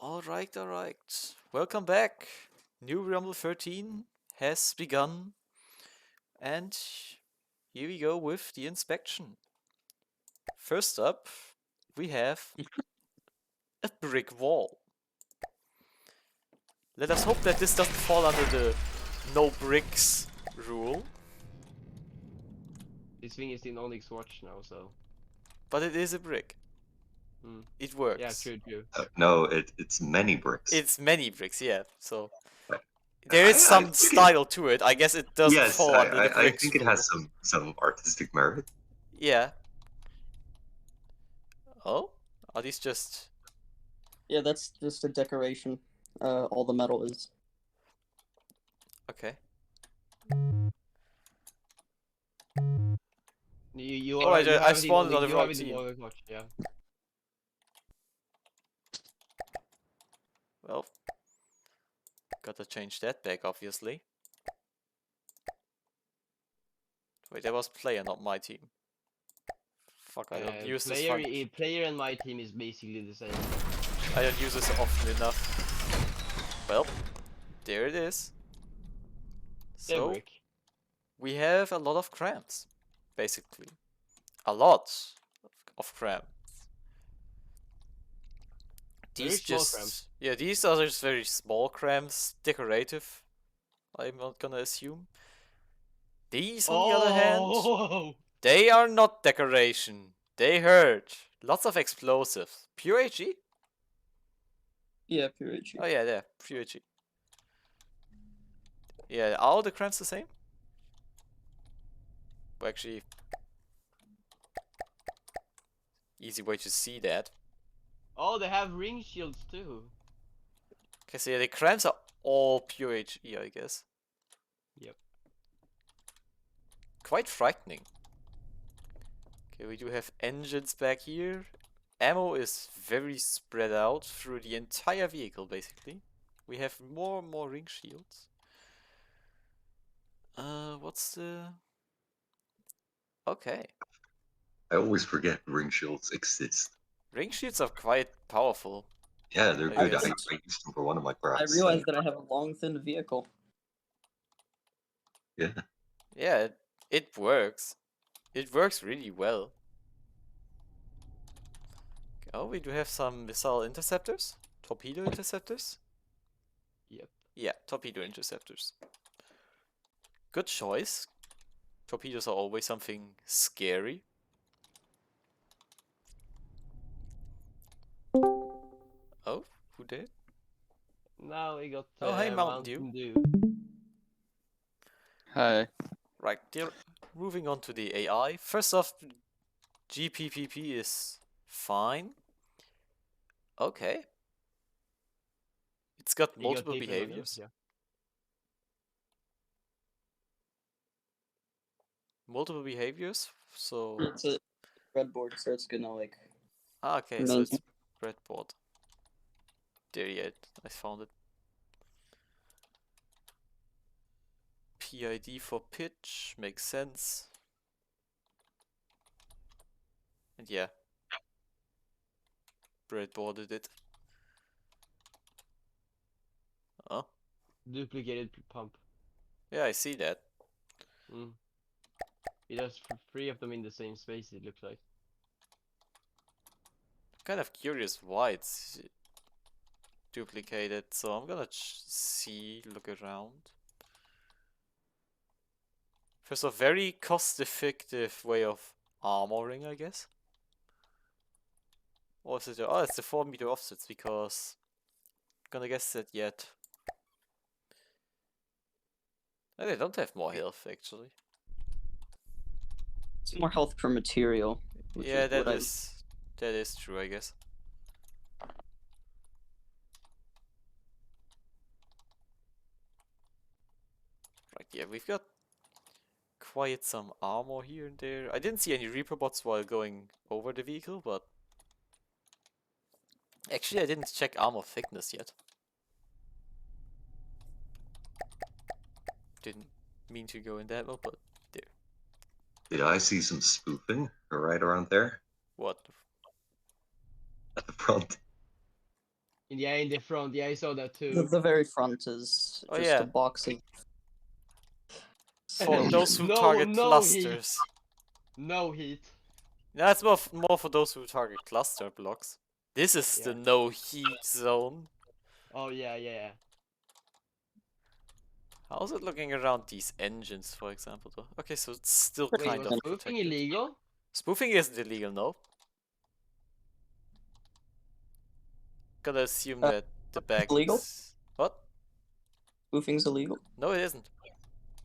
Alright, alright. Welcome back. Newbee Rumble 13 has begun. And here we go with the inspection. First up, we have a brick wall. Let us hope that this doesn't fall under the no bricks rule. This thing is in Onyx Watch now, so. But it is a brick. It works. Yeah, true. No, it's many bricks. It's many bricks, yeah. So there is some style to it. I guess it doesn't fall under the bricks. I think it rule. has some artistic merit. Yeah. Oh? Are these just... Yeah, that's just a decoration. All the metal is. Okay. You Alright, you I have it in spawned it on Onyx- the you have wrong it in team. Onyx Watch, yeah. Well, gotta change that back, obviously. Wait, that was player, not my team. Fuck, I don't use this function. Player and my team is basically the same. I don't use this often enough. Well, there it is. So, Brick. we have a lot of crams, basically. A lot of crams. These crams. Yeah, these are just very small crams, decorative, I'm not gonna assume. These, on the other hand, they are not decoration. They hurt. Lots of explosives. Pure HE? Yeah, pure HE. Oh yeah, there. Pure HE. Yeah, are all the crams the same? Well, actually, easy way to see that. Oh, they have ring shields too. Okay, so yeah, the crams are all pure HE, I guess. Yep. Quite frightening. Okay, we do have engines back here. Ammo is very spread out through the entire vehicle, basically. We have more and more ring shields. What's the... Okay. I always forget ring shields exist. Ring shields are quite powerful. Yeah, they're I good. I guess. used them for one of my I crafts. realized that I have a long, thin vehicle. Yeah. Yeah, it works. It works really well. Oh, we do have some missile interceptors? Torpedo interceptors? Yep. Yeah, torpedo interceptors. Good choice. Torpedoes are always something scary. Oh, who did? Now we got Oh, hey, Mountain Dew. Hi. Right, moving on to the AI. First off, GPPP is fine. Okay. It's got multiple behaviors. Yeah. Multiple behaviors, so... It's a breadboard, so it's gonna like. Ah, okay, so it's breadboard. There yet, I found it. PID for pitch, makes sense. And yeah. Breadboarded it. Oh. Duplicated pump. Yeah, I see that. It has three of them in the same space, it looks like. I'm kind of curious why it's duplicated, so I'm gonna look around. First off, very cost-effective way of armoring, I guess. Or is it? Oh, it's the 4-meter offsets, because I'm gonna guess that yet. Oh, they don't have more health, actually. It's more health per material. Yeah, that is true, I guess. Right, yeah, we've got quite some armor here and there. I didn't see any Reaper bots while going over the vehicle, but actually I didn't check armor thickness yet. Didn't mean to go in that mode, but there. Did I see some spoofing right around there? What? At the front. Yeah, in the front. Yeah, I saw that The, too. the very front is Oh, just yeah. a box of. For those who No, target no heat. clusters. No heat. No, it's more for those who target cluster blocks. This is the Yeah. no heat zone. Oh yeah, yeah. How's it looking around these engines, for example, though? Okay, so it's still Wait, kind Was of spoofing protected. illegal? Spoofing isn't illegal, no. Gotta assume that the bag illegal? looks... What? Spoofing's illegal. No, it isn't.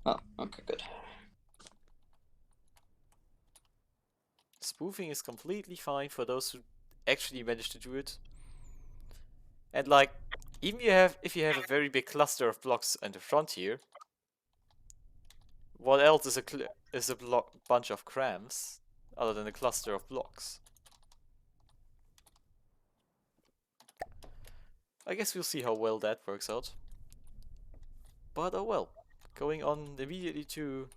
Oh, okay, good. Spoofing is completely fine for those who actually manage to do it. And like, even if you have a very big cluster of blocks in the front here, what else is a bunch of crams other than a cluster of blocks? I guess we'll see how well that works out. But oh well. Going on immediately to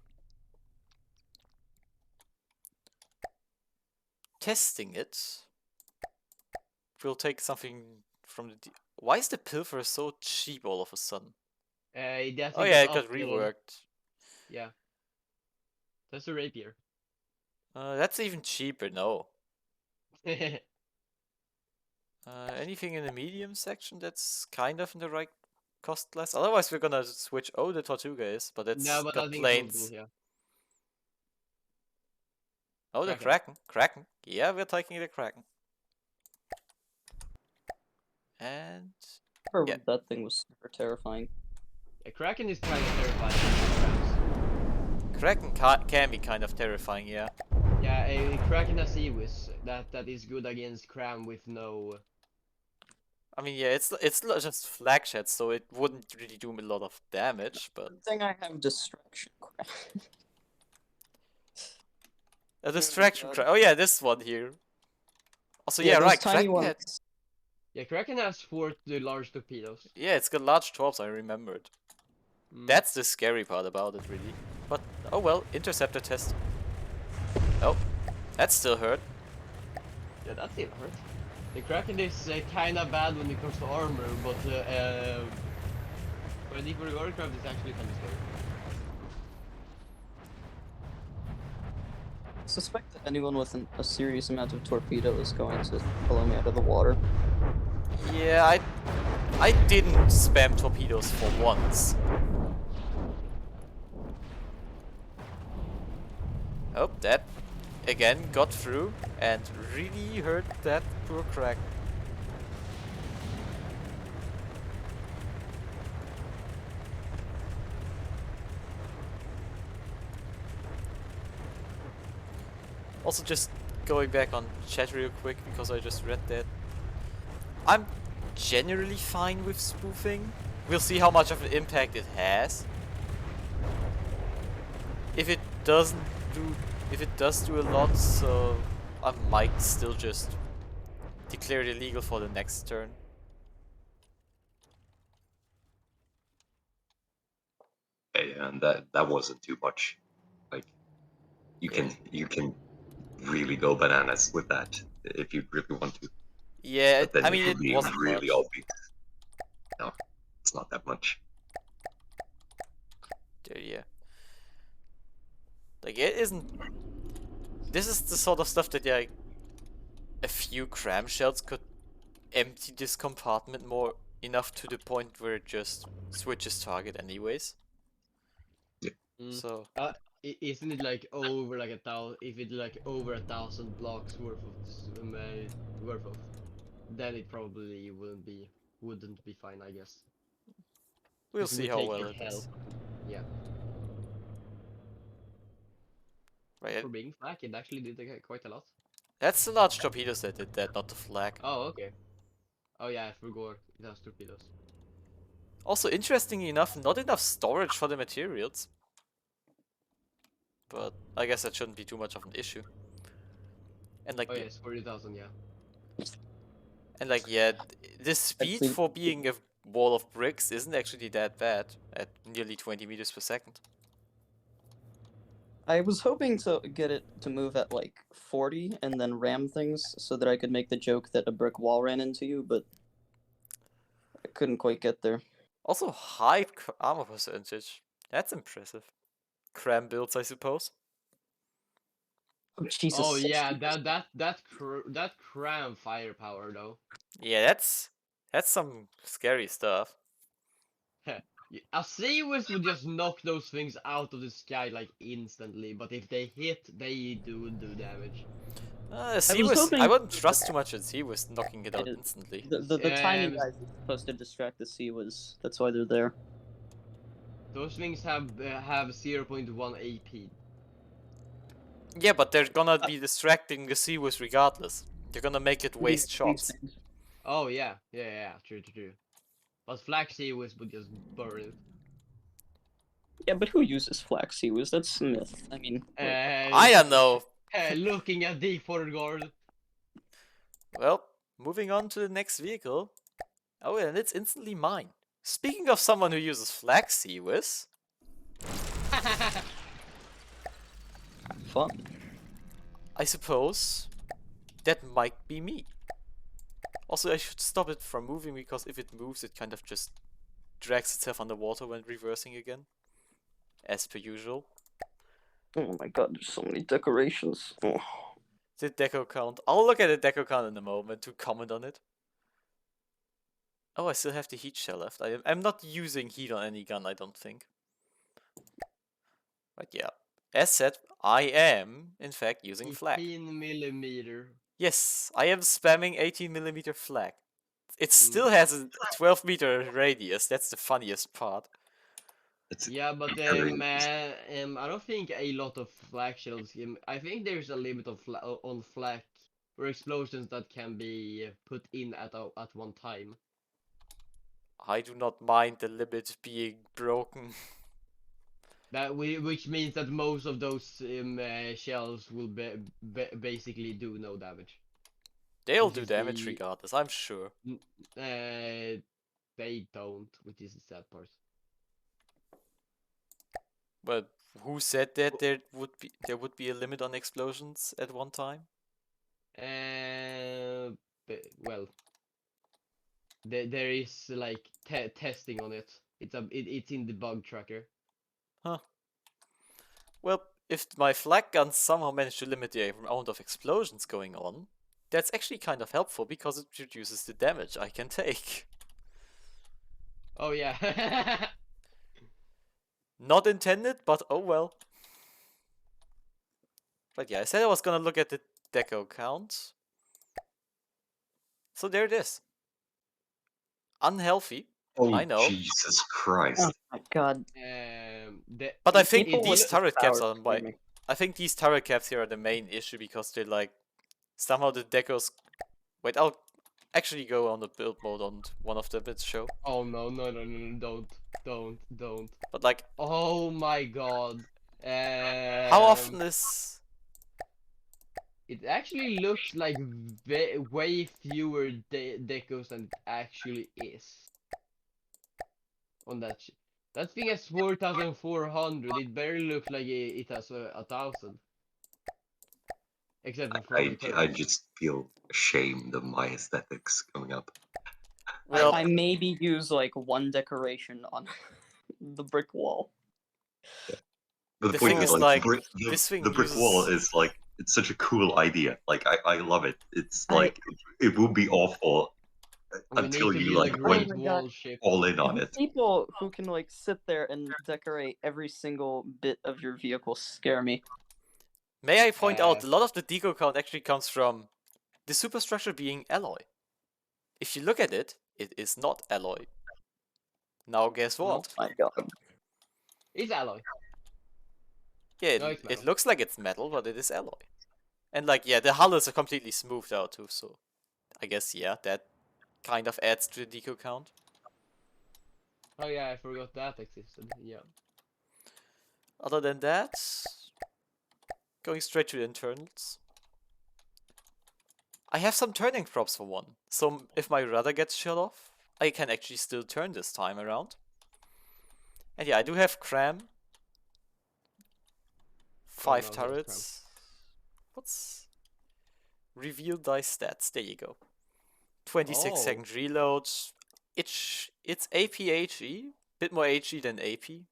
testing it. We'll take something from the... Why is the pilfer so cheap all of a sudden? That Oh thing yeah, was it got upgraded. reworked. Yeah. That's a rapier. That's even cheaper, no. Anything in the medium section that's kind of in the right cost class? Otherwise we're gonna switch... Oh, the Tortuga is, but it's No, but I got think it's planes. yeah. Oh, the Kraken. Kraken. Yeah, we're taking the Kraken. And... Remember Yeah. that thing was super terrifying. Yeah, Kraken is kind of terrifying. Kraken can be kind of terrifying, yeah. Yeah, a Kraken has Ewis that is good against Cram with no. I mean, yeah, it's just flag shed, so it wouldn't really do a lot of damage, but... Good thing I have distraction. A distraction God. crack. Oh yeah, this one here. Also, Yeah, yeah, those right, tiny Kraken had... ones. Yeah, Kraken has 4 large torpedoes. Yeah, it's got large torps, I remembered. Mm. That's the scary part about it, really. But, oh well, interceptor test. Oh, that still hurt. Yeah, that still hurt. The Kraken is kind of bad when it comes to armor, but I think for the aircraft it's actually kind of scary. I suspect that anyone with a serious amount of torpedo is going to blow me out of the water. Yeah, I didn't spam torpedoes for once. Oh, that again got through and really hurt that poor crack. Also, just going back on chat real quick because I just read that. I'm generally fine with spoofing. We'll see how much of an impact it has. If it does do a lot, so I might still just declare it illegal for the next turn. Yeah, and that wasn't too much. Like, you can really go bananas with that if you really want to. Yeah, But then I mean, you're it being wasn't really much. obvious. No, it's not that much. Yeah. Like, it isn't... This is the sort of stuff that, like, a few cram shells could empty this compartment more enough to the point where it just switches target anyways. Mm. So... Isn't it like over like 1,000? If it's like over 1,000 blocks worth of, then it probably wouldn't be fine, I guess. We'll 'Cause it see would how take well your it is. health. Yeah. Right, For being flak, it actually did quite a lot. that's the large torpedoes that did that, not the flag. Oh, okay. Oh yeah, I forgot. It has torpedoes. Also, interestingly enough, not enough storage for the materials. But I guess that shouldn't be too much of an issue. And like, Oh yeah, it's 40,000, yeah. yeah, the speed Actually- for being a wall of bricks isn't actually that bad at nearly 20 meters per second. I was hoping to get it to move at like 40 and then ram things so that I could make the joke that a brick wall ran into you, but I couldn't quite get there. Also, high armor percentage. That's impressive. Cram builds, I suppose. Oh, Jesus. Oh yeah, 60%. that cram firepower though. Yeah, that's some scary stuff. A Seawiz would just knock those things out of the sky like instantly, but if they hit, they do damage. Sea was. I hoping- wouldn't trust too much at Sea was knocking it out Yeah, instantly. The tiny Um, guys are supposed to distract the sea was. That's why they're there. Those things have 0.1 AP. Yeah, but they're gonna be distracting the Sea was regardless. They're gonna make it waste shots. Oh yeah, true. But Flak Seawiz would just burn it. Yeah, but who uses Flak sea was? That's myth. I mean, I don't know. Looking at the forward guard. Well, moving on to the next vehicle. Oh, and it's instantly mine. Speaking of someone who uses Flag Sea Whiz, fun. I suppose that might be me. Also, I should stop it from moving because if it moves, it kind of just drags itself underwater when reversing again. As per usual. Oh my god, there's so many decorations. Oh. The deco count. I'll look at the deco count in a moment to comment on it. Oh, I still have the heat shell left. I'm not using heat on any gun, I don't think. But yeah. As said, I am, in fact, using flak. 18mm. Yes, I am spamming 18mm flak. It still has a 12-meter radius. That's the funniest part. It's Yeah, but very I don't think a lot of flak shells. I think there's a limit of on flak or explosions that can be put in at one time. I do not mind the limit being broken. Which means that most of those shells will basically do no damage. They'll Which do is damage the- regardless, I'm sure. They don't, which is the sad part. But who said that there would be a limit on explosions at one time? Well, there is like testing on it. It's in the bug tracker. Huh. Well, if my flak guns somehow manage to limit the amount of explosions going on, that's actually kind of helpful because it reduces the damage I can take. Oh yeah. Not intended, but oh well. But yeah, I said I was gonna look at the deco count. So there it is. Unhealthy, oh I know. Jesus Christ! Oh my god. But I think People these with turret caps power are my... I think these turret caps here are the main issue because they're like... Somehow the decos... Wait, I'll actually go on the build mode on one of them, let's show. Oh no, don't. But like, Oh my god. how often is... It actually looks like way fewer decos than it actually is. On that that thing has 4,400. It barely looks like it has 1,000. Except for I throwing just feel ashamed of my aesthetics coming up. Well, I maybe use like one decoration on the brick wall. But The point thing is, is, like, like, this thing the brick wall uses- is like, it's such a cool idea. Like, I love it. It's I- like, it would be awful We until need to you build a like great went Oh my God. wall ship. all in on it. People who can like sit there and decorate every single bit of your vehicle scare me. May I point out, Uh, a lot of the deco count actually comes from the superstructure being alloy. If you look at it, it is not alloy. Now guess what? Oh my god. It's alloy. Yeah, No, it's it metal. looks like it's metal, but it is alloy. And like, yeah, the hull is completely smoothed out too, so I guess, yeah, that kind of adds to the deco count. Oh yeah, I forgot that existed. Yeah. Other than that, going straight to the internals. I have some turning props for one, so if my rudder gets shut off, I can actually still turn this time around. And yeah, I do have cram. 5 no, that's turrets. What's... Reveal dice stats, there you go. 26 Oh. second reload. it's APHE, bit more HE than AP.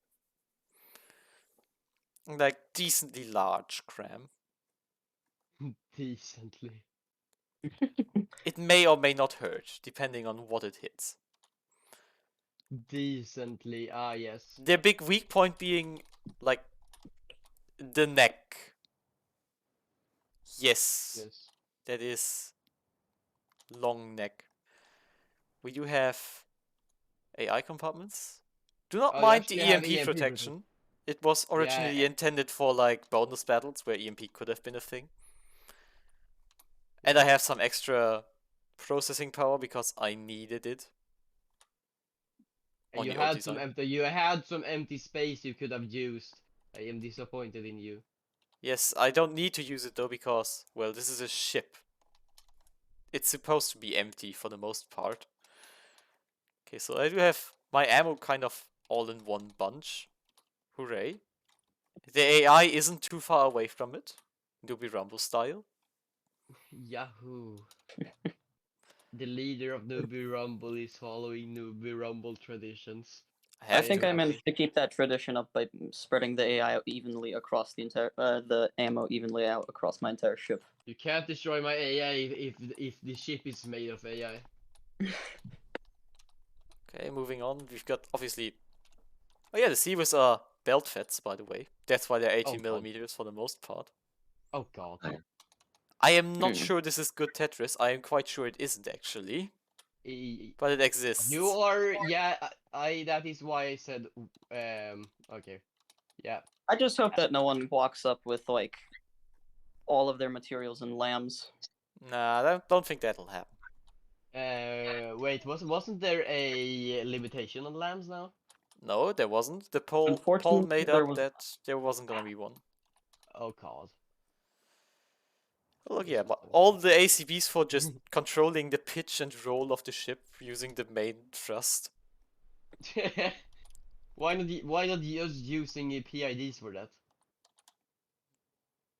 Like decently large cram. Decently. It may or may not hurt, depending on what it hits. Decently, ah yes. Their big weak point being like the neck. Yes, Yes. that is long neck. We do have AI compartments. Do not Oh, you mind the actually have EMP EMP protection. It was originally Yeah. intended for like bonus battles where EMP could have been a thing. And I have some extra processing power because I needed it. And On you the old had some design. empty space you could have used. I am disappointed in you. Yes, I don't need to use it though because, well, this is a ship. It's supposed to be empty for the most part. Okay, so I do have my ammo kind of all in one bunch. Hooray. The AI isn't too far away from it. Newbee Rumble style. Yahoo. The leader of Newbee Rumble is following Newbee Rumble traditions. I I have think to. I managed to keep that tradition up by spreading the AI out evenly across the entire, the ammo evenly out across my entire ship. You can't destroy my AI if the ship is made of AI. Okay, moving on. We've got obviously. Oh yeah, the Seavers are belt feds, by the way. That's why they're 80 Oh, God. millimeters for the most part. Oh god. I am not Hmm. sure this is good Tetris. I am quite sure it isn't actually, E- but it exists. You are, yeah, I that is why I said, okay. Yeah. I just hope that no one walks up with like all of their materials in lambs. Nah, I don't think that'll happen. Wait, wasn't there a limitation on lambs now? No, there wasn't. The poll Unfortunately, made there up was. that there wasn't gonna be one. Oh god. Look, yeah, but all the ACBs for just controlling the pitch and roll of the ship using the main thrust. Why not just using PIDs for that?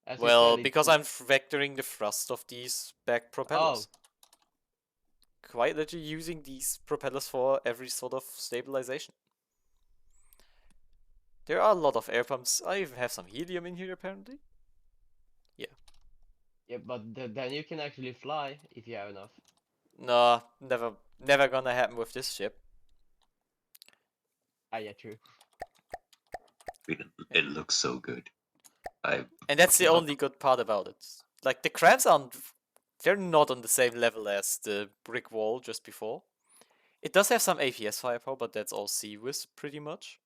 As you Well, said, because I'm vectoring the thrust of these back propellers. Quite literally using these propellers for every sort of stabilization. There are a lot of air pumps. I even have some helium in here apparently. Yeah, but then you can actually fly if you have enough. Nah, never gonna happen with this ship. Ah, yeah, true. It looks so good. I And that's the love only good part about it. Like the crabs aren't, they're not on the same level as the brick wall just before. It does have some APS firepower, but that's all C-Wiz pretty much.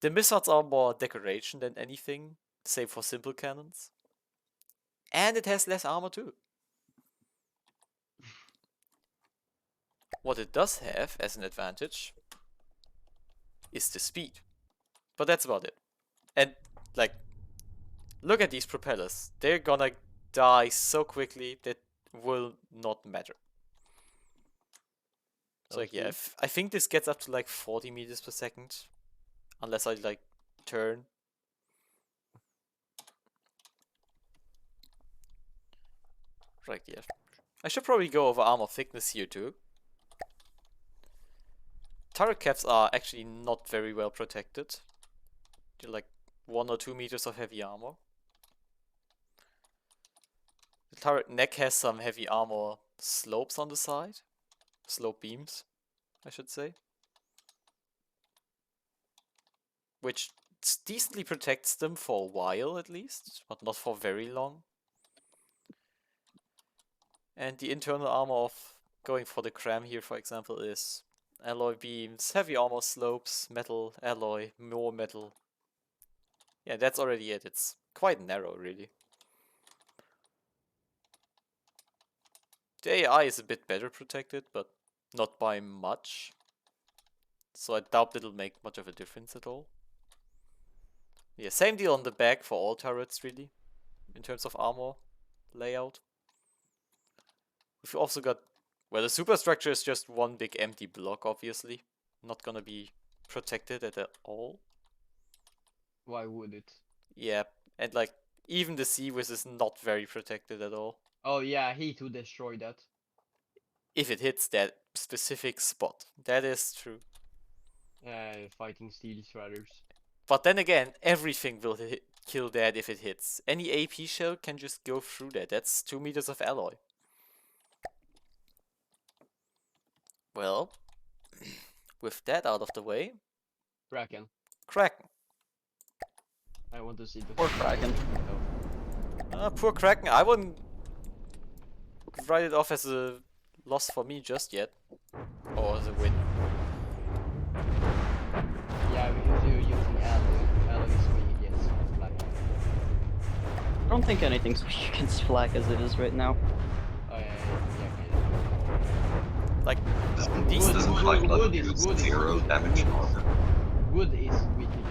The missiles are more decoration than anything, save for simple cannons. And it has less armor too. What it does have as an advantage is the speed. But that's about it. And like, look at these propellers. They're gonna die so quickly that will not matter. So like, yeah, I think this gets up to like 40 meters per second. Unless I like turn. Right, yeah. I should probably go over armor thickness here too. Turret caps are actually not very well protected. They're like 1 or 2 meters of heavy armor. The turret neck has some heavy armor slopes on the side. Slope beams, I should say. Which decently protects them for a while at least, but not for very long. And the internal armor of going for the cram here, for example, is alloy beams, heavy armor slopes, metal, alloy, more metal. Yeah, that's already it. It's quite narrow, really. The AI is a bit better protected, but not by much. So I doubt it'll make much of a difference at all. Yeah, same deal on the back for all turrets, really, in terms of armor layout. We've also got, well, the superstructure is just one big empty block, obviously. Not gonna be protected at all. Why would it? Yeah, and like, even the Seawiz is not very protected at all. Oh yeah, he too destroyed that. if it hits that specific spot. That is true. Fighting steel shredders. But then again, everything will kill that if it hits. Any AP shell can just go through that. That's 2 meters of alloy. Well, with that out of the way, Kraken. Kraken. I want to see the. Or Kraken. Poor Kraken. I wouldn't write it off as a loss for me just yet. Or as a win. Yeah, because you're using alloy. Alloy is weak against black. I don't think anything's weak against flak as it is right now. Oh yeah. Like, Doesn't, these doesn't wood- fight like wood is- it's wood is- 0 wood- damage wood on is- them. Wood is weak against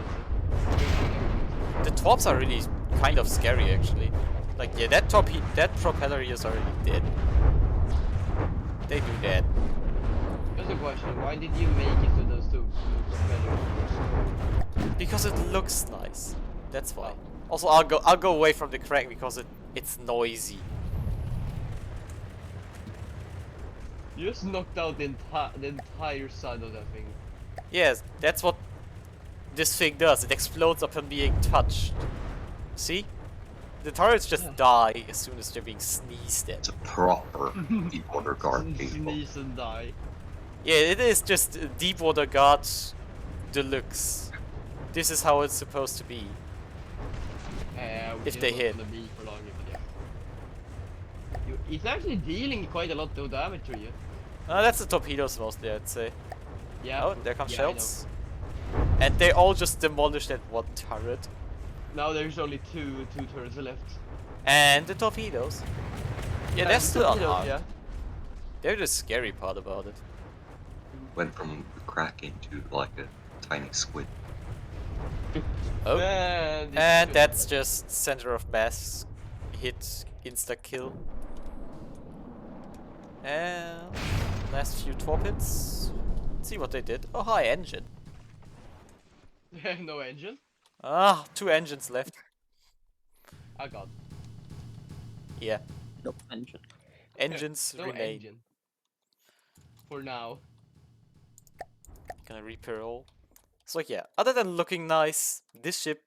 the torps are really kind of scary actually. Like, yeah, that propeller here is already dead. They do that. it. Just a question. Why did you make it to those two propellers? Because it looks nice. That's why. Also, I'll go away from the Kraken because it's noisy. You just knocked out the entire side of that thing. Yes, that's what this thing does. It explodes upon being touched. See? The turrets just die as soon as they're being sneezed at. It's a proper deep water guard people. Sneeze and die. Yeah, it is just a Deepwater Guard deluxe. This is how it's supposed to be. If they hit. Gonna be for long, but yeah. It's actually dealing quite a lot of damage to you. That's the torpedoes mostly, I'd say. Yeah. Oh, there come yeah, I know. shells. And they all just demolished that one turret. Now there's only two turrets left. And the torpedoes. Yeah, they're the still torpedoes, unarmed. yeah. They're the scary part about it. Went from the Kraken to like a tiny squid. Oh, And, and that's just center of mass hit, insta kill. And last few torpedoes. Let's see what they did. Oh, hi, engine. no engine. Ah, 2 engines left. I got Yeah, Nope, engine. engines no remain. engine. For now. Gonna repair all. So like, yeah, other than looking nice, this ship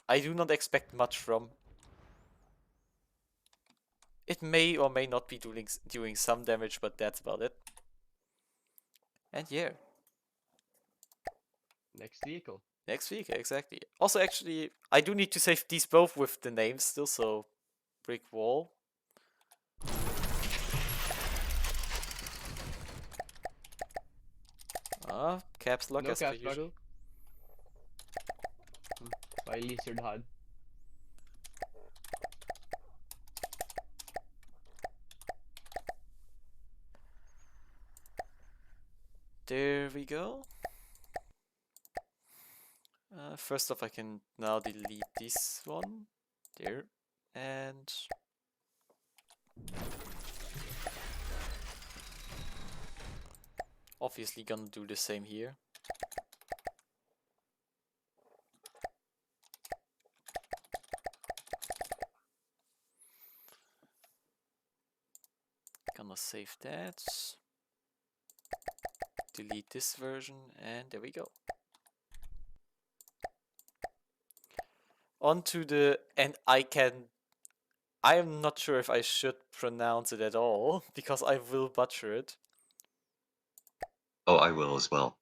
I do not expect much from. It may or may not be doing some damage, but that's about it. And yeah, Next vehicle. next week, exactly. Also, actually, I do need to save these both with the names still, so brick wall. Caps lock No as per caps lock. usual. By LizardHide. There we go. First off, I can now delete this one. There. And... obviously gonna do the same here. Gonna save that. Delete this version, and there we go. On to the, and I am not sure if I should pronounce it at all, because I will butcher it. Oh, I will as well.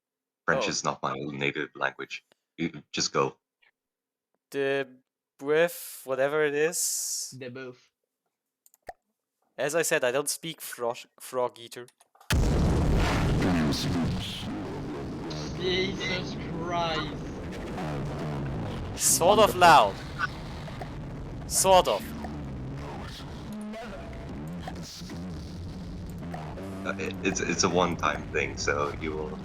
French Oh. is not my native language. You just go. The breath, whatever it is. They both. As I said, I don't speak frog eater. Jesus Christ. Sort of loud. Sort of. It's a one-time thing, so you will.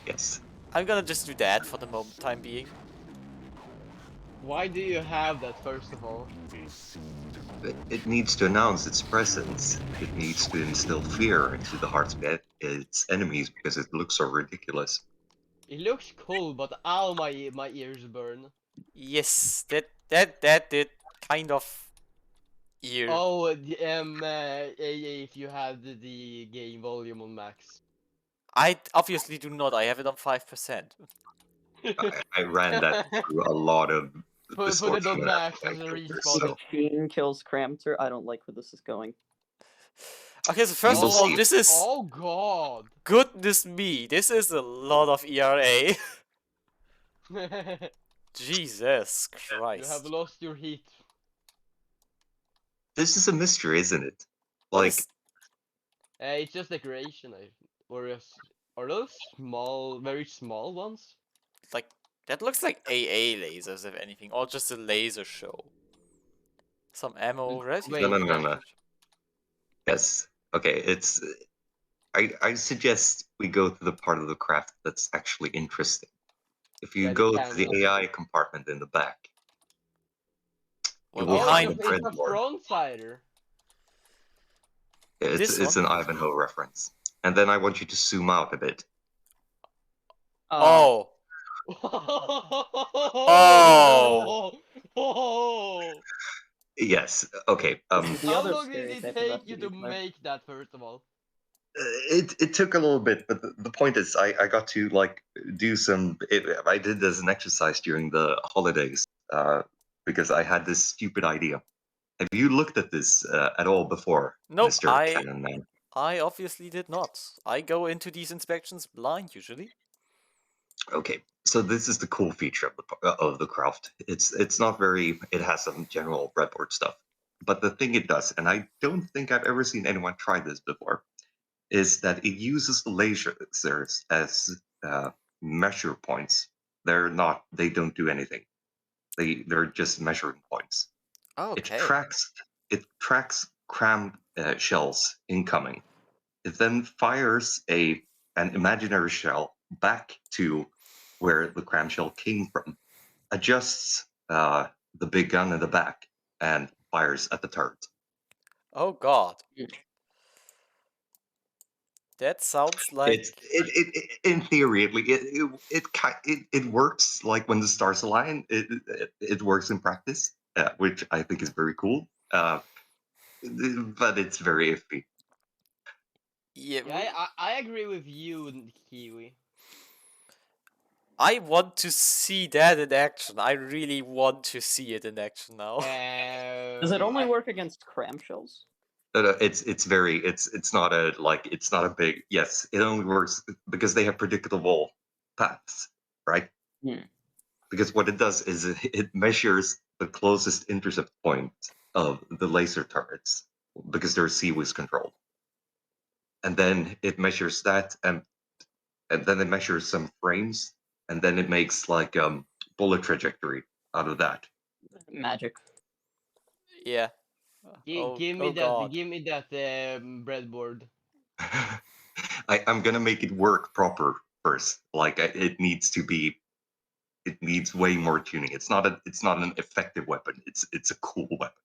Yes. I'm gonna just do that for the time being. Why do you have that, first of all? It needs to announce its presence. It needs to instill fear into the hearts of its enemies because it looks so ridiculous. It looks cool, but ow, my ears burn. Yes, that did kind of ear. Oh, if you had the game volume on max. I obviously do not. I have it on 5%. I ran that through a lot of Put it distortion on and max as everything a filters, respawn. so Machine kills cram turret. I don't like where this is going. Okay, so first will of all, see. this is Oh god. goodness me. This is a lot of ERA. You Jesus have Christ. lost your heat. this is a mystery, isn't it? What Like, is It's just decoration, are those small, very small ones? like that looks like AA lasers if anything, or just a laser show. Some ammo, relatively Wait. no. protected. Yes. Okay, it's. I suggest we go to the part of the craft that's actually interesting. If you Yeah, the go to the cannons. AI compartment in the back, you Well, will Oh, find a behind it's a breadboard. front-sider. this It's one. an Ivanhoe reference. And then I want you to zoom out a bit. Oh, Oh! Yes. Okay. This is the How other long did it stereotype of take you to FTV player. make that, first of all? It took a little bit, but the point is, I got to like do some. I did as an exercise during the holidays because I had this stupid idea. Have you looked at this at all before, nope. Mr. Cannon Man? I obviously did not. I go into these inspections blind usually. Okay, so this is the cool feature of the craft. It's not very. It has some general breadboard stuff, but the thing it does, and I don't think I've ever seen anyone try this before, is that it uses the lasers as measure points. They're not. They don't do anything. They're just measuring points. Okay. It tracks cram shells incoming. It then fires an imaginary shell back to where the cram shell came from, adjusts the big gun in the back, and fires at the turret. Oh god. Mm. That sounds like In theory it works like when the stars align. It works in practice, which I think is very cool. But it's very iffy. yeah. Yeah, I agree with you, Kiwi. I want to see that in action. I really want to see it in action now. Does it only I- work against cram shells? It's not a like it's not a big yes. It only works because they have predictable paths, right? Hmm. Because what it does is it measures the closest intercept point of the laser turrets because they're CWIS controlled, and then it measures that, and then it measures some frames, and then it makes like bullet trajectory out of that. Magic. Yeah. give me oh that. god. Give me that breadboard. I'm gonna make it work proper first. Like it needs to be. It needs way more tuning. It's not an effective weapon. It's a cool weapon.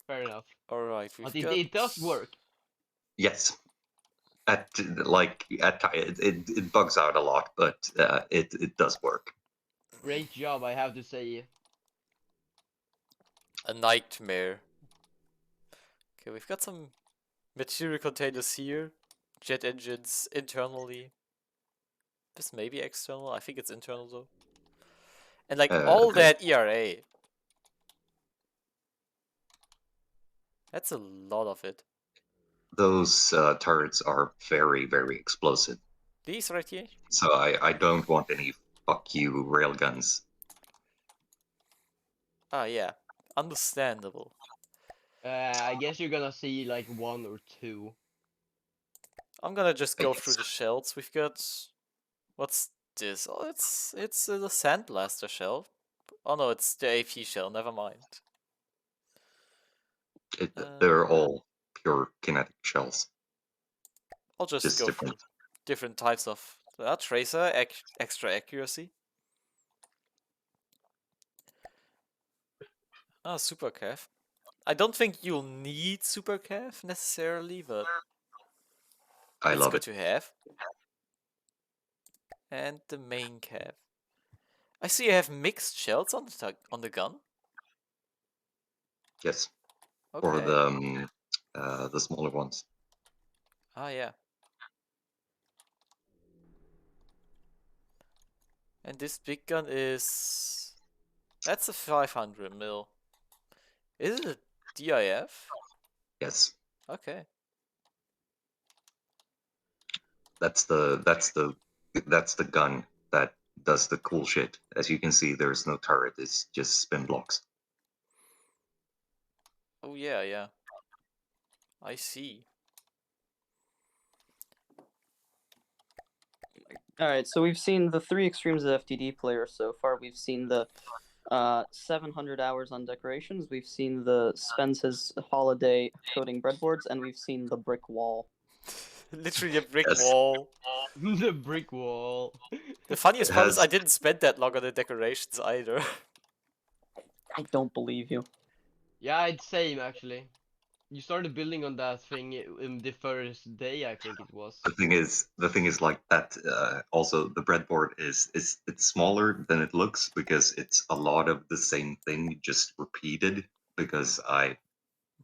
Fair enough. Alright, But we've got it does work. Yes. It bugs out a lot, but it does work. Great job, I have to say. a nightmare. Okay, we've got some material containers here. Jet engines internally. This may be external. I think it's internal though. And like all Okay. that ERA. That's a lot of it. Those turrets are very, very explosive. These right here. So I don't want any fuck you railguns. Ah, yeah. Understandable. I guess you're gonna see like one or two. I'm gonna just go Yes. through the shells. We've got what's this? Oh, it's the sandblaster shell. Oh no, it's the AP shell. Never mind. They're all pure kinetic shells. I'll just Just go different. through different types of tracer, extra accuracy. Ah, super calf. I don't think you'll need super calf necessarily, but I it's love good it. to have. And the main calf. I see you have mixed shells on the gun. Yes, Okay. or the smaller ones. Ah, yeah. And this big gun is... That's a 500 mil. Is it a DIF? Yes, Okay. that's the gun that does the cool shit. As you can see, there's no turret; it's just spin blocks. Oh, yeah, yeah. I see. Alright, so we've seen the 3 extremes of FTD players so far. We've seen the 700 hours on decorations, we've seen the spends his holiday coding breadboards, and we've seen the brick wall. Literally a brick Yes. wall. The brick wall. The funniest It part is I has- didn't spend that long on the decorations either. I don't believe you. Yeah, it's same actually. You started building on that thing in the first day, I think it was. the thing is like that. Also, the breadboard it's smaller than it looks because it's a lot of the same thing just repeated. Because I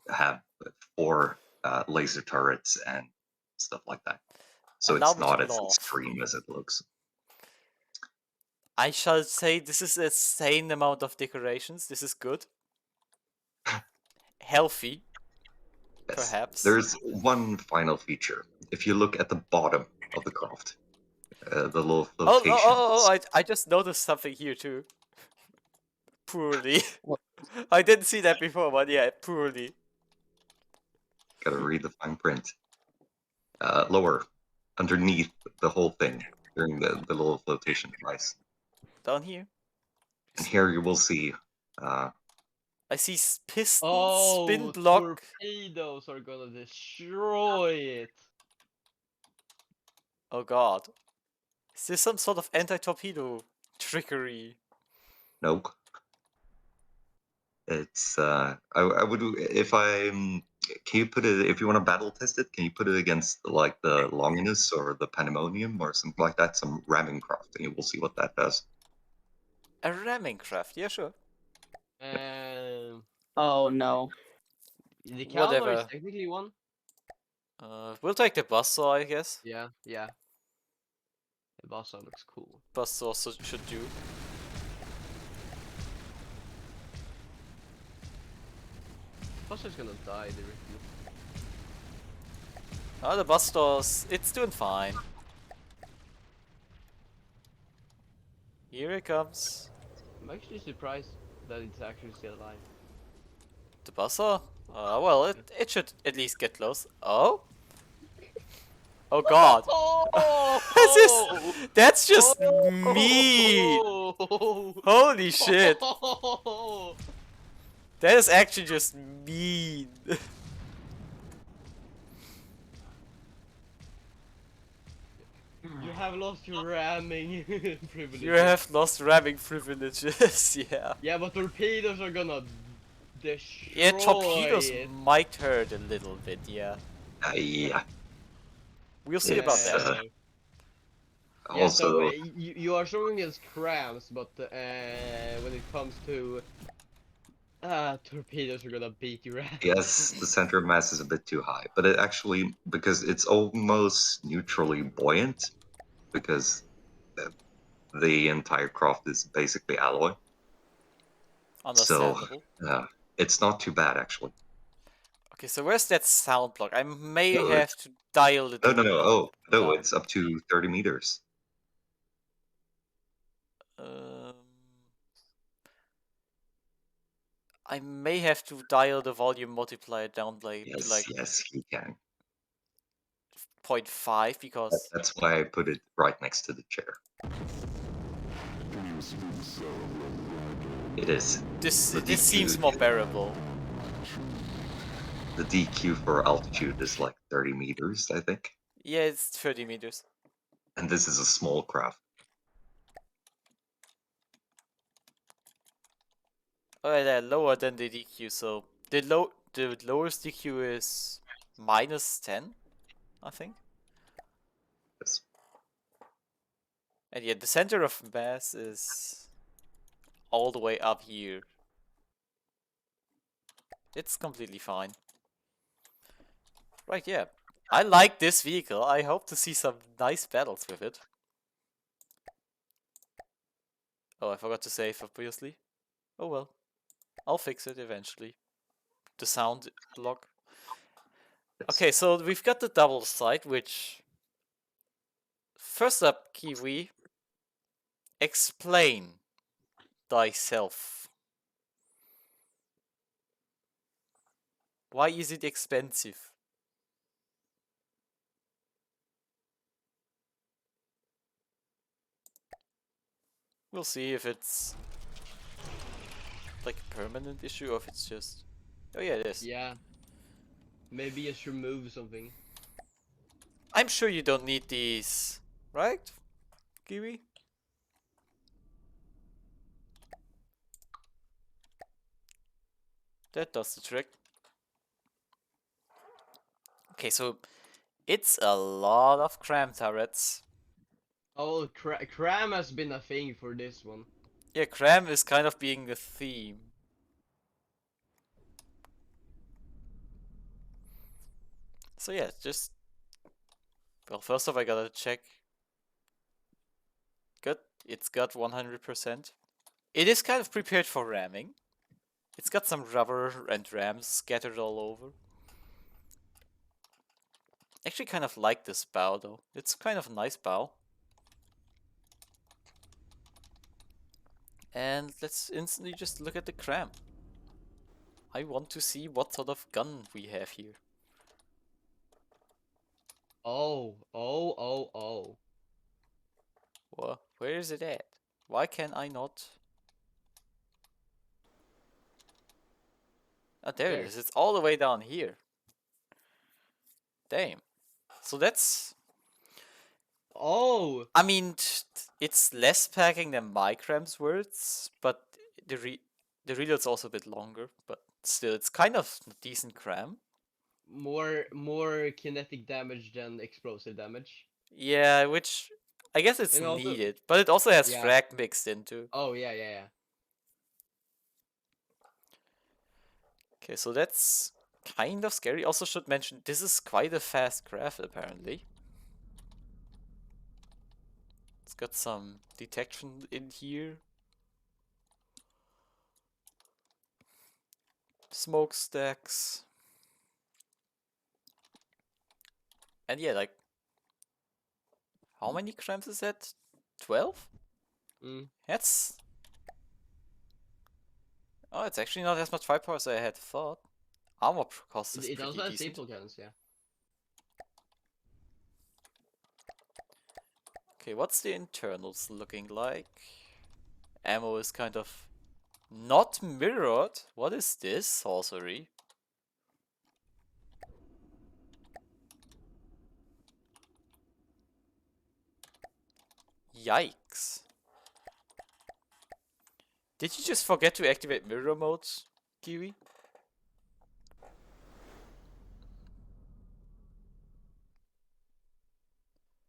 have 4 laser turrets and stuff like that, so Allow it's me to not as bluff. extreme as it looks. I shall say this is a sane amount of decorations. This is good. Healthy, Yes. perhaps. There's one final feature. If you look at the bottom of the craft, the little Oh, flotation. I just noticed something here too. Poorly. What? I didn't see that before, but yeah, poorly. Gotta read the fine print. Lower, underneath the whole thing, during the little flotation device. Down here. And here you will see, I see pistons, spin Oh, block. torpedoes are gonna destroy it. Oh god. Is this some sort of anti-torpedo trickery? nope. It's, I would, if can you put it, if you want to battle test it, can you put it against like the Longinus or the Pandemonium or something like that, some ramming craft, and you will see what that does. A ramming craft, yeah, sure. Oh no. The Calmar is Whatever. technically one. We'll take the Buzzsaw, I guess. Yeah, yeah. The boss looks cool. Buzzsaw should do. Boss gonna die directly. Ah, the Buzzsaw, it's doing fine. Here it comes. I'm actually surprised that it's actually still alive. The Buzzsaw? Well, it should at least get close. Oh? Oh god. Oh! That's just mean! Holy shit! That is actually just mean. You have lost your ramming privilege. You have lost ramming privileges, yeah. Yeah, but torpedoes are gonna destroy Yeah, torpedoes it. might hurt a little bit, yeah. Yeah. We'll see about It's, that. Yeah, so also, you are strong against crams, but when it comes to torpedoes are gonna beat your ass. yes, the center of mass is a bit too high, but it actually, because it's almost neutrally buoyant, because the entire craft is basically alloy. So, Understandable. it's not too bad, actually. Okay, so where's that sound block? I may No, have to dial it. No, oh, no, down. it's up to 30 meters. I may have to dial the volume multiplier down by Yes, like yes, you can. 0.5 because That's why I put it right next to the chair. It is. this The this seems DQ more bearable. The DQ for altitude is like 30 meters, I think. Yeah, it's 30 meters. And this is a small craft. Oh, yeah, lower than the DQ. So the lowest DQ is -10, I think. Yes. And yeah, the center of mass is all the way up here. It's completely fine. Right, yeah. I like this vehicle. I hope to see some nice battles with it. Oh, I forgot to save, obviously. Oh well. I'll fix it eventually. The sound block. Yes. Okay, so we've got the Doublecyte, which... First up, Kiwi. Explain thyself. Why is it expensive? We'll see if it's like a permanent issue or if it's just... Oh yeah, it is. Yeah. Maybe just remove something. I'm sure you don't need these, right, Kiwi? That does the trick. Okay, so it's a lot of cram turrets. Oh, cram has been a thing for this one. Yeah, cram is kind of being the theme. So yeah, just... Well, first off, I gotta check. Good, it's got 100%. It is kind of prepared for ramming. It's got some rubber and rams scattered all over. Actually kind of like this bow though. It's kind of a nice bow. And let's instantly just look at the cram. I want to see what sort of gun we have here. Oh. What? Where is it at? Why can I not? Ah, there it is. It's all the way down here. Damn. So that's... Oh! I mean, it's less packing than my cram's words, but the reload's also a bit longer, but still, it's kind of a decent cram. More kinetic damage than explosive damage. Yeah, which I guess it's And also- needed, but it also has Yeah. frag mixed into. Oh, yeah. Okay, so that's kind of scary. Also should mention, this is quite a fast craft, apparently. It's got some detection in here. Smokestacks. And yeah, like... How many crams is that? 12? That's... Oh, it's actually not as much firepower as I had thought. Armor cost is It pretty also has decent. staple guns, yeah. Okay, what's the internals looking like? Ammo is kind of not mirrored. What is this sorcery? Yikes. Did you just forget to activate mirror modes, Kiwi?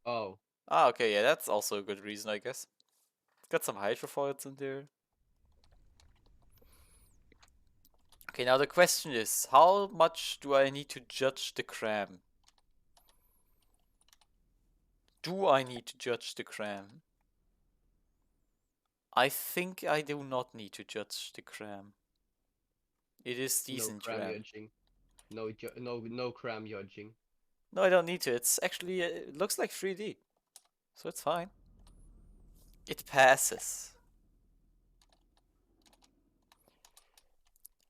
Oh. Ah, okay, yeah, that's also a good reason, I guess. Got some hydrofoils in there. Okay, now the question is, how much do I need to judge the cram? Do I need to judge the cram? I think I do not need to judge the cram. It is decent no cram cram. judging. No cram judging. No, I don't need to. It's actually, it looks like 3D. So it's fine. It passes.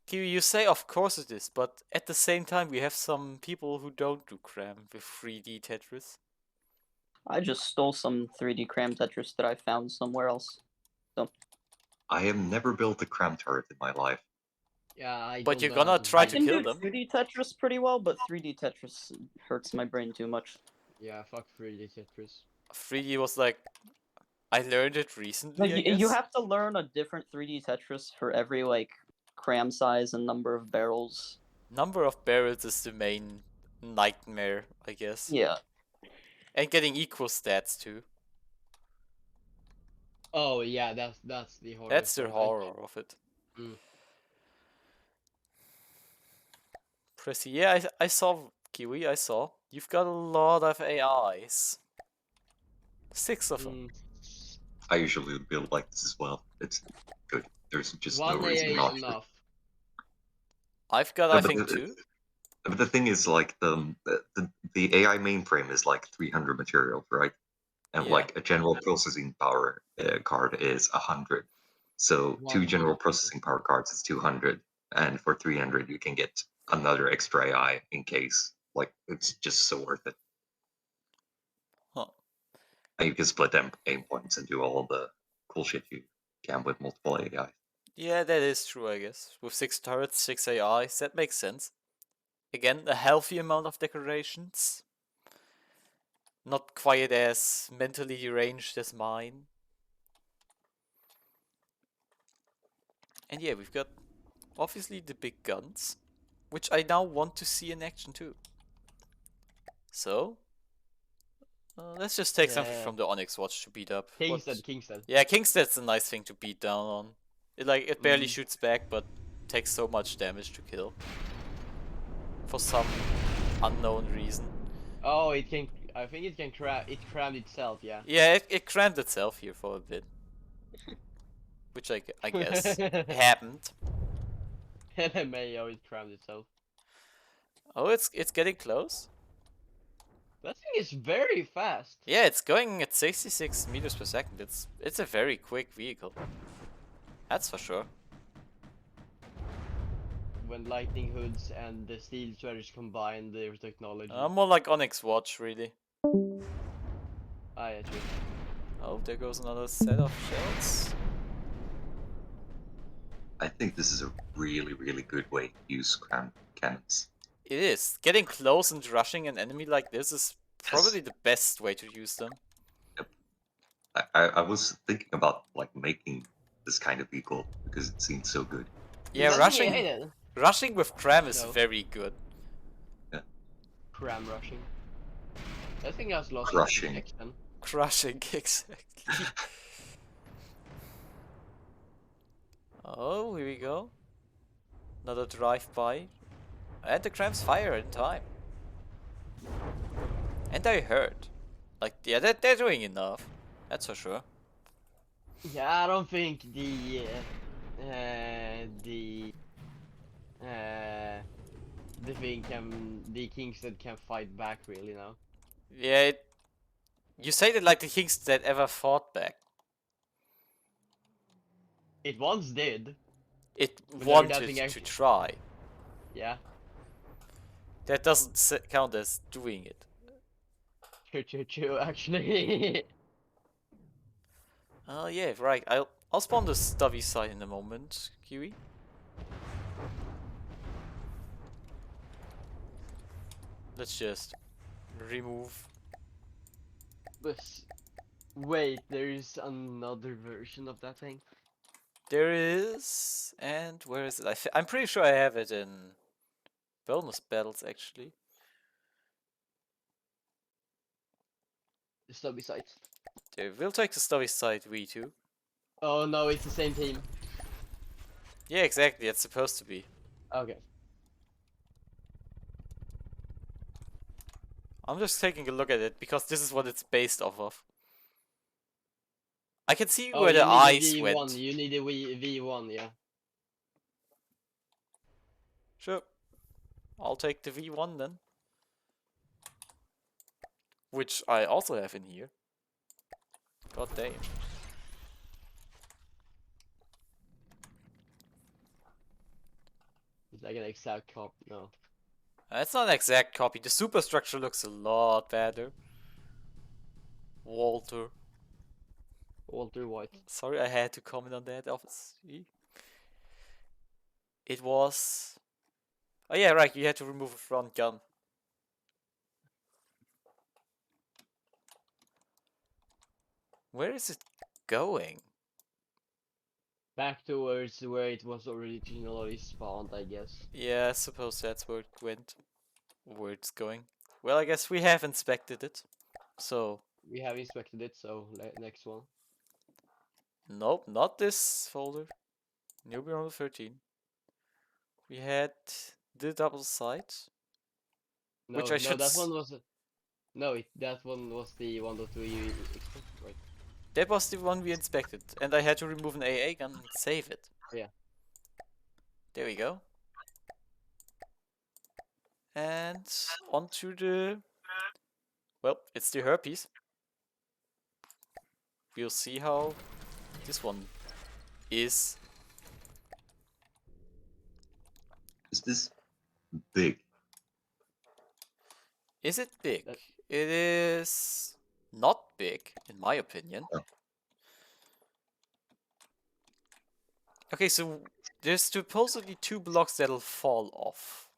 Kiwi, you say of course it is, but at the same time we have some people who don't do cram with 3D Tetris. I just stole some 3D cram Tetris that I found somewhere else. I have never built a cram turret in my life. Yeah, I But don't you're know how gonna to try do to I can kill do them. 2D Tetris pretty well, but 3D Tetris hurts my brain too much. Yeah, fuck 3D Tetris. 3D was like, I learned it recently, I Like, guess. you have to learn a different 3D Tetris for every like cram size and number of barrels. Number of barrels is the main nightmare, I guess. Yeah. And getting equal stats too. Oh yeah, that's the horror. That's the horror of it. Mm. Pressy. Yeah, I saw Kiwi. I saw. You've got a lot of AIs. 6 of them. Mm. I usually build like this as well. It's good. There's just no One reason AA not is to. enough. I've got, No, I but think, 2. But the thing is, like the AI mainframe is like 300 material, right? And Yeah. like a general processing power card is 100. So 2 general 100. processing power cards is 200, and for 300 you can get another extra AI in case. Like it's just so worth it. Huh. And you can split them aim points and do all the cool shit you can with multiple AI. Yeah, that is true, I guess. With 6 turrets, 6 AIs, that makes sense. Again, a healthy amount of decorations. Not quite as mentally deranged as mine. And yeah, we've got obviously the big guns, which I now want to see in action too. So, let's just take something Yeah. from the Onyx Watch to beat up. Kingstead. Yeah, Kingstead's a nice thing to beat down on. It barely Mm. shoots back, but takes so much damage to kill. For some unknown reason. Oh, it can. I think it can cram. It crammed itself. Yeah. Yeah, it crammed itself here for a bit. Which I guess happened. LMAO, it crammed itself. Oh, it's getting close. That thing is very fast. Yeah, it's going at 66 meters per second. It's a very quick vehicle. That's for sure. When lightning hoods and the steel shredders combine their technology. More like Onyx Watch, really. Yeah, true. Oh, there goes another set of shells. I think this is a really, really good way to use cannons. It is. Getting close and rushing an enemy like this is probably the best way to use them. I was thinking about like making this kind of vehicle because it seems so good. Yeah, That thing I hate it. rushing with cram is No. very good. Cram rushing. That thing has lost Crushing. its then. Crushing, exactly. Oh, here we go. Another drive-by. And the crams fire in time. And I heard. Like, yeah, they're doing enough. That's for sure. Yeah, I don't think the Kingstead can fight back really now. Yeah, you say that like the kings that ever fought back. It once did. It But no, wanted that thing to actually- try. Yeah. That doesn't count as doing it. True, actually. Oh yeah, right. I'll spawn the Doublecyte in a moment, Kiwi. Let's just remove. But wait, there is another version of that thing. There is, and where is it? I'm pretty sure I have it in bonus battles actually. The stubby sight. There, we'll take the Doublecyte V2. Oh no, it's the same team. Yeah, exactly. It's supposed to be. Okay. I'm just taking a look at it because this is what it's based off of. I can see Oh, where you the need eyes a V1. went. You need a V1, yeah. Sure. I'll take the V1 then. Which I also have in here. God damn. It's like an exact copy. No. It's not an exact copy. The superstructure looks a lot better. Walter. Walter White. Sorry, I had to comment on that, obviously. It was... Oh yeah, right, you had to remove a front gun. Where is it going? Back towards where it was originally spawned, I guess. Yeah, I suppose that's where it went. Where it's going. Well, I guess we have inspected it. So... We have inspected it, so next one. Nope, not this folder. Newbee Rumble 13. We had the Doublecyte. No, Which I no, should that one was that one was the one that we expected, right? That was the one we inspected, and I had to remove an AA gun and save it. Yeah. There we go. And onto the... Well, it's the herpes. We'll see how this one is. Is this big? Is it big? That- It is not big, in my opinion. Oh. Okay, so there's supposedly 2 blocks that'll fall off.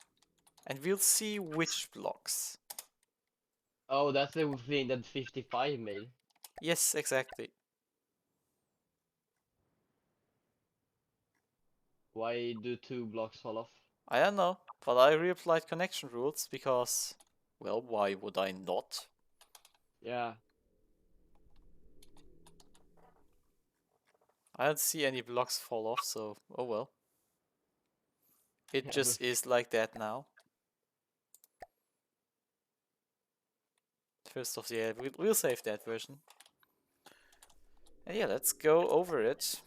And we'll see which blocks. Oh, that's the thing that 55 made. Yes, exactly. Why do 2 blocks fall off? I don't know, but I reapplied connection rules because, well, why would I not? Yeah. I don't see any blocks fall off, so oh well. It Yeah, just is like that now. First off, yeah, we'll save that version. And yeah, let's go over it.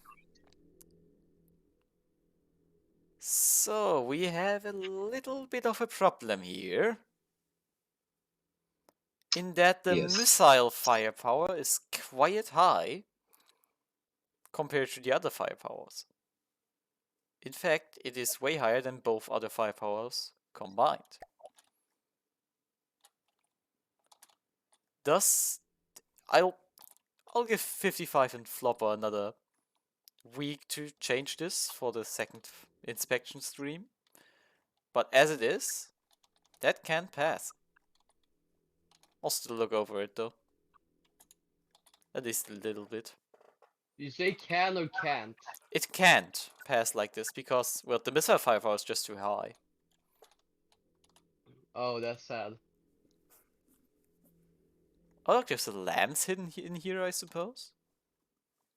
So, we have a little bit of a problem here. In that the Yes. missile firepower is quite high compared to the other firepowers. In fact, it is way higher than both other firepowers combined. Thus, I'll give 55 and Floppa another week to change this for the second inspection stream. But as it is, that can pass. I'll still look over it though. At least a little bit. You say can or can't? It can't pass like this because, well, the missile firepower is just too high. Oh, that's sad. Oh look, there's a lambs hidden in here, I suppose.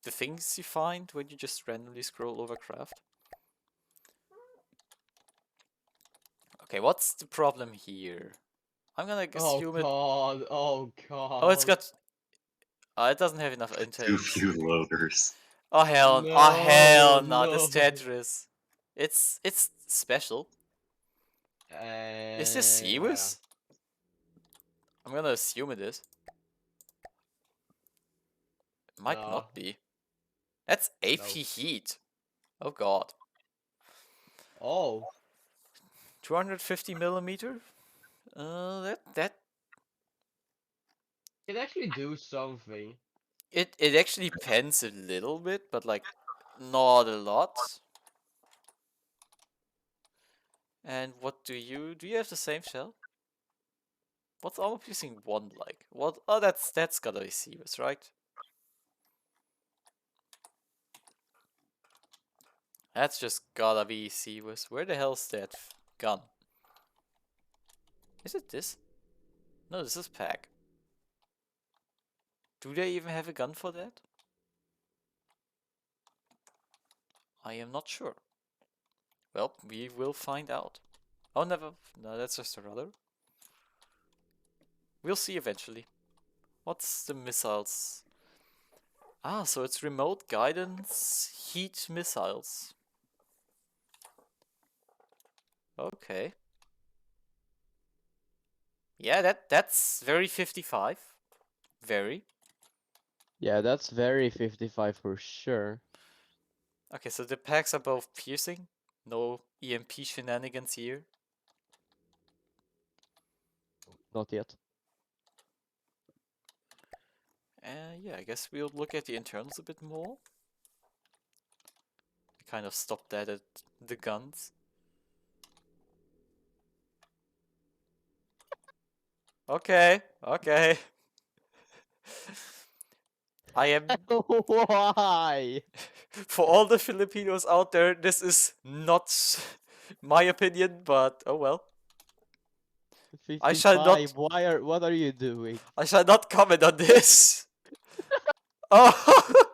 The things you find when you just randomly scroll over craft. Okay, what's the problem here? I'm gonna assume Oh god, oh god. Oh, it's got... it doesn't have enough Too intakes. few loaders. Oh hell, oh hell no, No, this no. Tetris. It's special. Is this Yeah. Seawis? I'm gonna assume it is. It might No. not be. That's AP No. heat. Oh god. Oh. 250 millimeter? That It actually do something. it actually pens a little bit, but like not a lot. And what do you have the same shell? What's armor piercing 1 like? What? Oh, that's gotta be serious, right? That's just gotta be serious. Where the hell's that gun? Is it this? No, this is pack. Do they even have a gun for that? I am not sure. Well, we will find out. Oh, never. No, that's just a rudder. We'll see eventually. What's the missiles? Ah, so it's remote guidance heat missiles. Okay. Yeah, that's very 55. Very. Yeah, that's very 55 for sure. Okay, so the packs are both piercing. No EMP shenanigans here. Not yet. Yeah, I guess we'll look at the internals a bit more. I kind of stopped that at the guns. Okay, okay. I am... Why? For all the Filipinos out there, this is not my opinion, but oh well. 55. I shall not- What are you doing? I shall not comment on this. Oh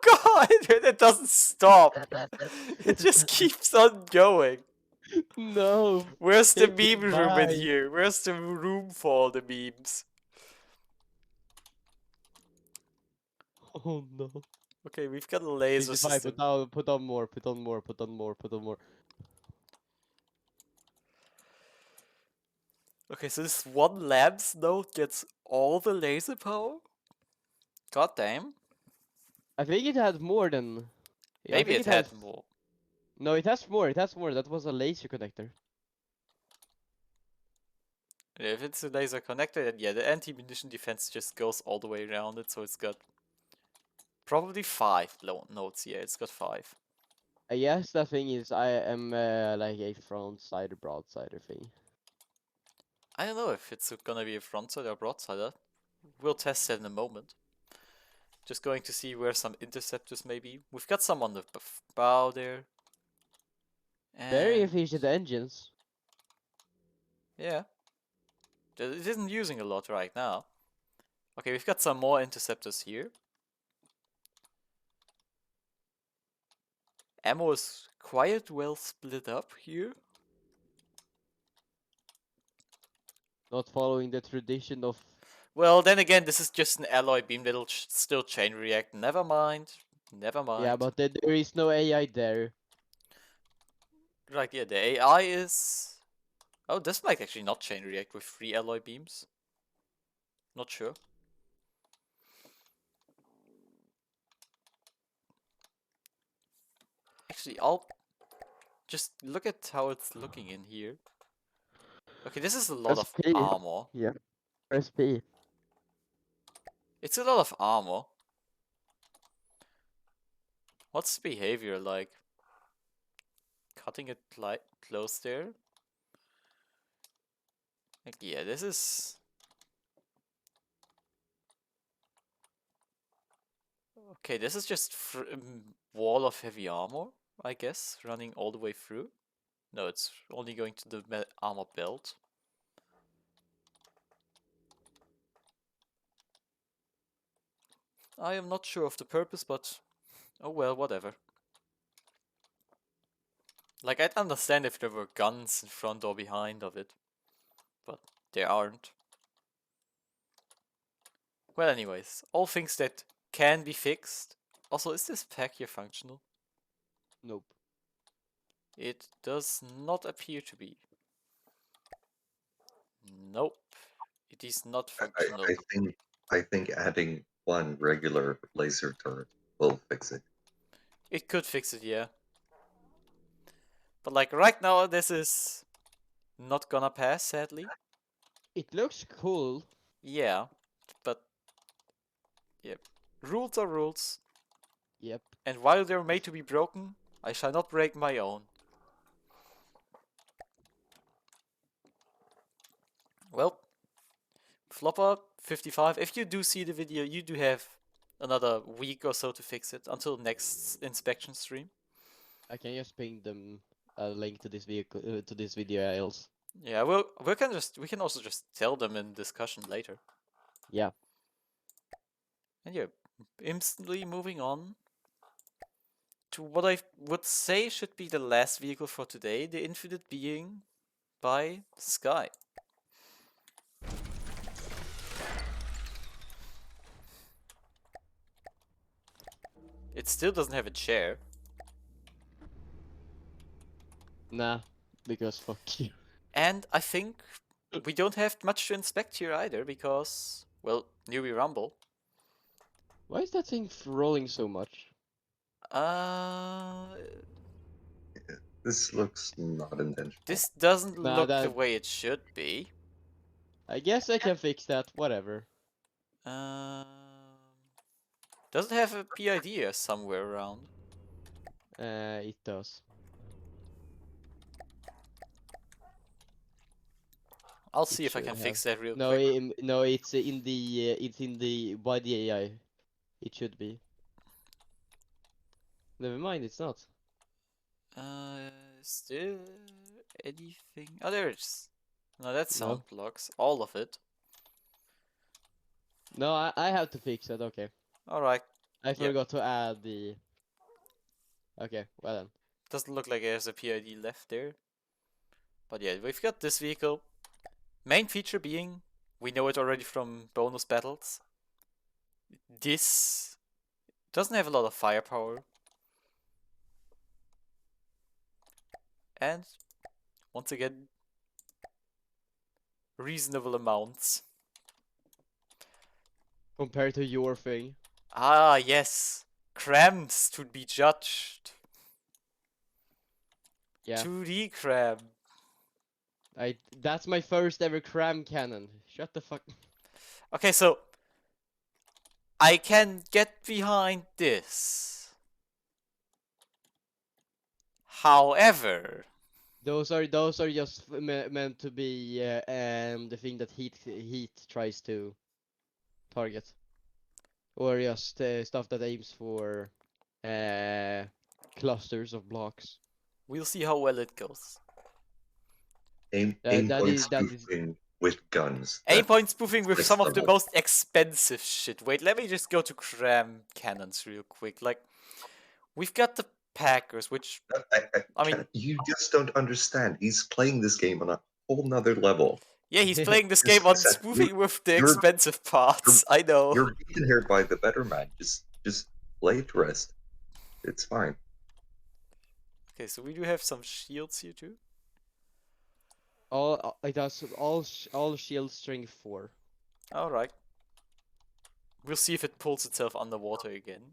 god, it doesn't stop. It just keeps on going. No. Where's the Take it meme room in by. here? Where's the room for all the memes? Oh no. Okay, we've got a laser 65, system. put on more, put on more, put on more, put on more. Okay, so this one lamps node gets all the laser power? God damn. I think it had more than. I Maybe think it has. had more. No, it has more. It has more. That was a laser connector. If it's a laser connector, then yeah, the anti-munition defense just goes all the way around it, so it's got probably 5 nodes. Yeah, it's got 5. I guess the thing is, I am like a front side or broadside thing. I don't know if it's gonna be a frontside or broadside. We'll test it in a moment. Just going to see where some interceptors may be. We've got some on the bow there. Very And efficient engines. yeah. It isn't using a lot right now. Okay, we've got some more interceptors here. Ammo is quite well split up here. Not following the tradition of. Well, then again, this is just an alloy beam that'll still chain react. Never mind. Never mind. Yeah, but there is no AI there. Right, yeah, the AI is... Oh, this might actually not chain react with 3 alloy beams. Not sure. Actually, I'll just look at how it's looking in here. Okay, this is a lot of SP. armor. Yeah. SP. It's a lot of armor. What's the behavior like? Cutting it close there. Like, yeah, this is... Okay, this is just wall of heavy armor, I guess, running all the way through. No, it's only going to the armor belt. I am not sure of the purpose, but oh well, whatever. Like, I'd understand if there were guns in front or behind of it, but there aren't. Well, anyways, all things that can be fixed. Also, is this pack here functional? Nope. It does not appear to be. Nope. It is not functional. I think adding one regular laser turret will fix it. It could fix it, yeah. But like right now, this is not gonna pass, sadly. It looks cool. Yeah, but yep. Rules are rules. Yep. And while they're made to be broken, I shall not break my own. Well, Floppa 55, if you do see the video, you do have another week or so to fix it until next inspection stream. I can just ping them a link to this vehicle to this video else. Yeah, we can also just tell them in discussion later. Yeah. And yeah, instantly moving on to what I would say should be the last vehicle for today, the Infinite Being by Skye. It still doesn't have a chair. Nah, because fuck you. And I think we don't have much to inspect here either because, well, Newbee Rumble. Why is that thing rolling so much? This looks not intentional. This doesn't Nah, look the that- way it should be. I guess I can fix that. Whatever. Does it have a PID somewhere around? It does. I'll see It if I can should fix have. that real No, quick. no, it's in the by the AI. It should be. Never mind, it's not. Is there anything? Oh, there it is. No, that's No. sound blocks. All of it. No, I have to fix it. Okay. Alright. I Yeah. forgot to add the. Okay, well then. Doesn't look like there's a PID left there. But yeah, we've got this vehicle. Main feature being, we know it already from bonus battles. This doesn't have a lot of firepower. And, once again, reasonable amounts. Compared to your thing. Ah, yes. Crams to be judged. Yeah. 2D cram. That's my first ever cram cannon. Shut the fuck. Okay, so I can get behind this. However, Those are just meant to be the thing that heat tries to target, or just stuff that aims for clusters of blocks. we'll see how well it goes. Aim That is spoofing with guns. Aimpoint spoofing with next some of the level. most expensive shit. Wait, let me just go to cram cannons real quick. Like, we've got the Packers, which I mean, you just don't understand. He's playing this game on a whole nother level. yeah, he's playing this Just game on said, spoofing with the you're- expensive parts. I know. You're beaten here by the better man. Just lay it to rest. It's fine. Okay, so we do have some shields here too. It does all shield strength 4. All right. We'll see if it pulls itself underwater again.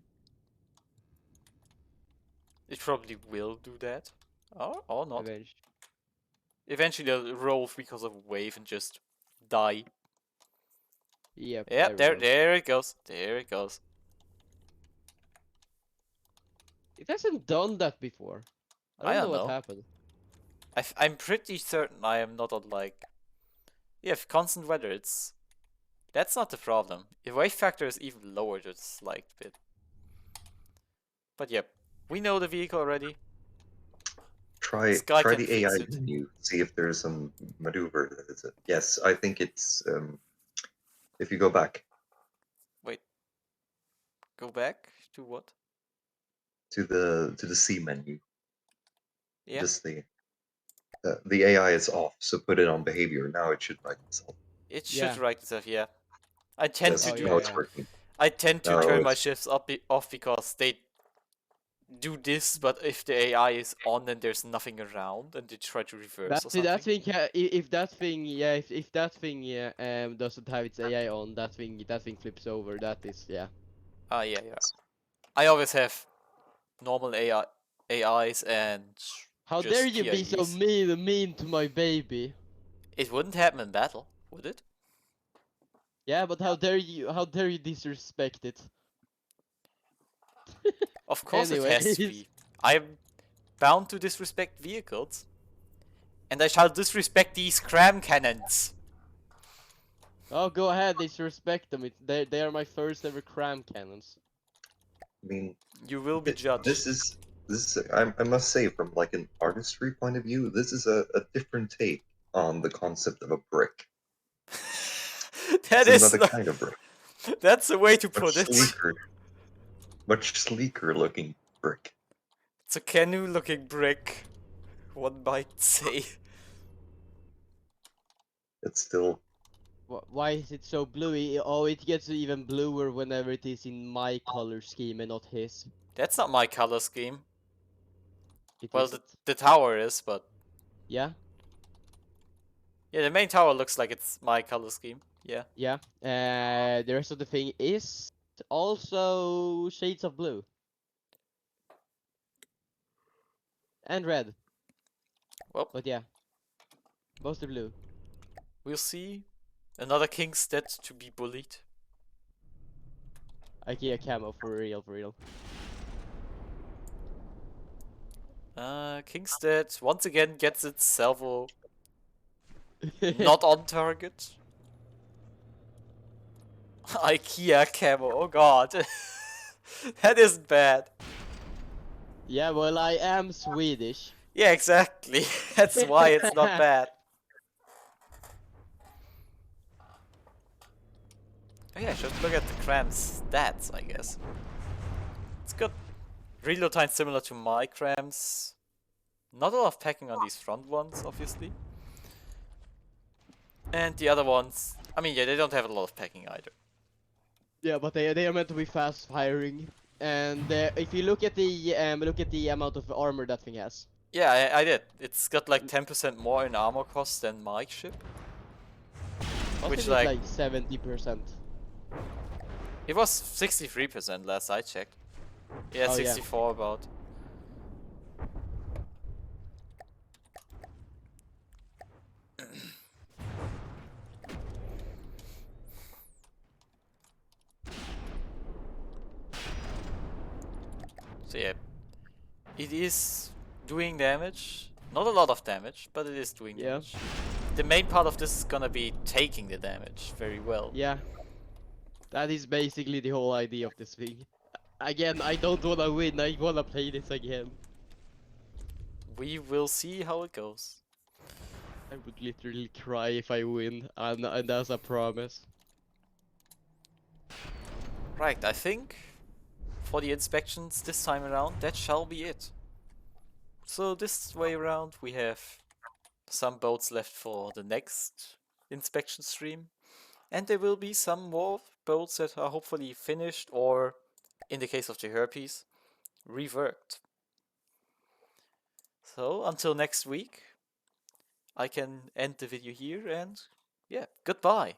It probably will do that. Or not. Eventually they'll roll because of wave and just die. Yep. Yeah, there we go. there it goes. There it goes. It hasn't done that before. I don't know what happened. I'm pretty certain I am not on like... Yeah, if constant weather, it's... That's not the problem. If wave factor is even lower just a slight bit. But yep, we know the vehicle already. Try Skye can the AI fix it. menu. See if there's some maneuver that is it. Yes, I think it's if you go back Wait. Go back to what? to the C menu. Yeah. Just the AI is off, so put it on behavior. Now it should write itself. It should Yeah. write itself, yeah. I tend Yes, to Oh, do yeah, now it's yeah. working. I tend to No, turn my it's- shifts off because they do this, but if the AI is on and there's nothing around and they try to reverse or That something. thing if that thing if that thing doesn't have its AI on, that thing flips over. That is Ah, yeah. I always have normal AIs and How just dare you be so PIEs. mean to my baby? It wouldn't happen in battle, would it? Yeah, but how dare you disrespect it? Of course it has to Anyways. be. I'm bound to disrespect vehicles. And I shall disrespect these cram cannons. Oh, go ahead, disrespect them. They are my first ever cram cannons. I mean, You will be judged. this is I must say, from like an artistry point of view, this is a different take on the concept of a brick. That It's is another not, kind of brick. that's the way to Much put it. much sleeker looking brick. It's a canoe looking brick, one might say. It's still Why is it so bluey? Oh, it gets even bluer whenever it is in my color scheme and not his. That's not my color scheme. It Well, isn't. the tower is, but Yeah, yeah, the main tower looks like it's my color scheme. Yeah. yeah. The rest of the thing is also shades of blue. And red. Well, But yeah. Mostly blue. we'll see. Another king's dead to be bullied. IKEA camo for real, for real. King's dead once again gets its salvo not on target. IKEA camo, oh god. That isn't bad. Yeah, well, I am Swedish. Yeah, exactly. That's why it's not bad. Oh yeah, just look at the cram's stats, I guess. It's got reload time similar to my crams. Not a lot of packing on these front ones, obviously. And the other ones, I mean, yeah, they don't have a lot of packing either. Yeah, but they are meant to be fast firing. And if you look at the amount of armor that thing has. Yeah, I did. It's got like 10% more in armor cost than my ship. Wasn't Which, it like, like 70%? it was 63% last I checked. Yeah, Oh, yeah. 64 about. So yeah, it is doing damage. Not a lot of damage, but it is doing Yeah. damage. The main part of this is gonna be taking the damage very well. Yeah. That is basically the whole idea of this thing. Again, I don't wanna win, I wanna play this again. We will see how it goes. I would literally cry if I win, and that's a promise. Right, I think for the inspections this time around, that shall be it. So this way around we have some boats left for the next inspection stream. And there will be some more boats that are hopefully finished or, in the case of the herpes, reworked. So until next week, I can end the video here and yeah, goodbye.